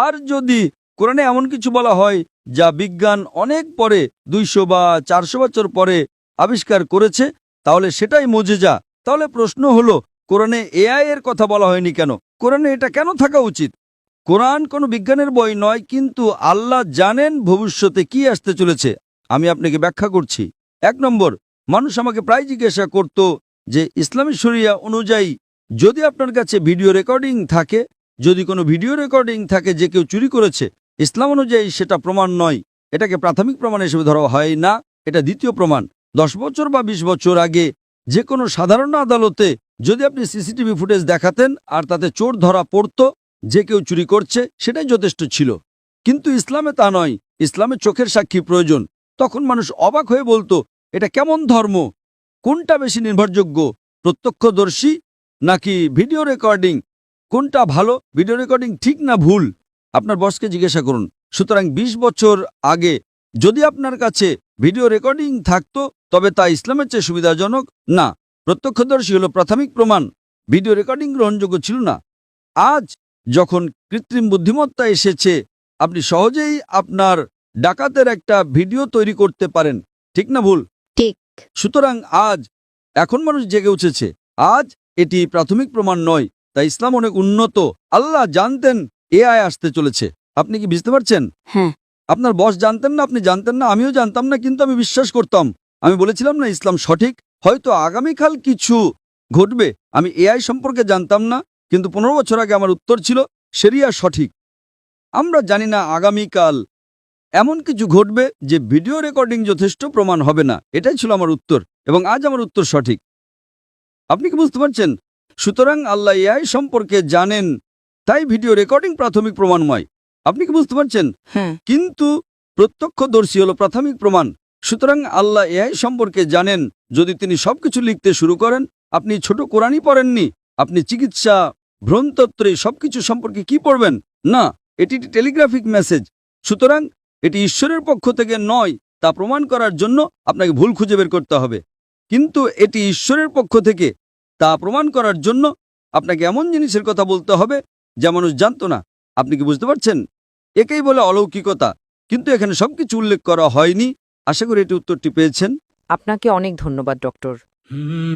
আর যদি কোরআনে এমন কিছু বলা হয় যা বিজ্ঞান অনেক পরে 200 বা 400 বছর পরে আবিষ্কার করেছে, তাহলে সেটাই মুজিজা। তাহলে প্রশ্ন হলো, কোরআনে এআই এর কথা বলা হয়নি কেন? কোরআনে এটা কেন থাকা উচিত? কোরআন কোনো বিজ্ঞানের বই নয়, কিন্তু আল্লাহ জানেন ভবিষ্যতে কি আসতে চলেছে। আমি আপনাকে ব্যাখ্যা করছি। 1 নম্বর, মানুষ আমাকে প্রায় জিজ্ঞাসা করত যে ইসলামী শরিয়া অনুযায়ী যদি আপনার কাছে ভিডিও রেকর্ডিং থাকে, যদি কোনো ভিডিও রেকর্ডিং থাকে যে কেউ চুরি করেছে, ইসলাম অনুযায়ী সেটা প্রমাণ নয়, এটাকে প্রাথমিক প্রমাণ হিসেবে ধরা হয় না, এটা দ্বিতীয় প্রমাণ। 10 বছর বা 20 বছর আগে যে কোনো সাধারণ আদালতে যদি আপনি সিসিটিভি ফুটেজ দেখাতেন আর তাতে চোর ধরা পড়তো, যে কেউ চুরি করছে, সেটাই যথেষ্ট ছিল। কিন্তু ইসলামে তা নয়। ইসলামে চোখের সাক্ষী প্রয়োজন। তখন মানুষ অবাক হয়ে বলতো, এটা কেমন ধর্ম? কোনটা বেশি নির্ভরযোগ্য, প্রত্যক্ষদর্শী নাকি ভিডিও রেকর্ডিং? কোনটা ভালো, ভিডিও রেকর্ডিং ঠিক না ভুল? আপনার বসকে জিজ্ঞাসা করুন। সুতরাং 20 বছর আগে যদি আপনার কাছে ভিডিও রেকর্ডিং থাকতো, তবে তা ইসলামের চেয়ে সুবিধাজনক না। প্রত্যক্ষদর্শী হলো প্রাথমিক প্রমাণ, ভিডিও রেকর্ডিং গ্রহণযোগ্য ছিল না। আজ যখন কৃত্রিম বুদ্ধিমত্তা এসেছে, আপনি সহজেই আপনার ডাকাতের একটা ভিডিও তৈরি করতে পারেন, ঠিক না ভুল? ঠিক। সুতরাং এখন মানুষ জেগে উঠেছে। আজ এটি প্রাথমিক প্রমাণ নয়। তাই ইসলাম অনেক উন্নত। আল্লাহ জানতেন এআই আসতে চলেছে। আপনি কি বুঝতে পারছেন? হ্যাঁ। আপনার বস জানতেন না, আপনি জানতেন না, আমিও জানতাম না, কিন্তু আমি বিশ্বাস করতাম। আমি বলেছিলাম না ইসলাম সঠিক। হয়তো আগামীকাল কিছু ঘটবে। আমি এআই সম্পর্কে জানতাম না, কিন্তু 15 বছর আগে আমার উত্তর ছিল শরিয়া সঠিক। আমরা জানি না আগামীকাল এমন কিছু ঘটবে যে ভিডিও রেকর্ডিং যথেষ্ট প্রমাণ হবে না। এটাই ছিল আমার উত্তর, এবং আজ আমার উত্তর সঠিক। আপনি কি বুঝতে পারছেন? সুতরাং আল্লাহ এআই সম্পর্কে জানেন, তাই ভিডিও রেকর্ডিং প্রাথমিক প্রমাণময়। আপনি কি বুঝতে পারছেন? হ্যাঁ। কিন্তু প্রত্যক্ষদর্শী হলো প্রাথমিক প্রমাণ। সুতরাং আল্লাহ এআই সম্পর্কে জানেন। যদি তিনি সবকিছু লিখতে শুরু করেন, আপনি ছোট কোরআনই পড়েননি, আপনি চিকিৎসা, ভ্রূণতত্ত্বে সবকিছু সম্পর্কে কি পড়বেন? না, এটি টেলিগ্রাফিক মেসেজ। সুতরাং এটি ঈশ্বরের পক্ষ থেকে নয়, তা প্রমাণ করার জন্য আপনাকে ভুল খুঁজে বের করতে হবে। কিন্তু এটি ঈশ্বরের পক্ষ থেকে, তা প্রমাণ করার জন্য আপনাকে এমন জিনিসের কথা বলতে হবে যা মানুষ জানত না। আপনি কি বুঝতে পারছেন? একেই বলে অলৌকিকতা। কিন্তু এখানে সবকিছু উল্লেখ করা হয়নি। আশা করি এটি উত্তরটি পেয়েছেন। আপনাকে অনেক ধন্যবাদ ডক্টর।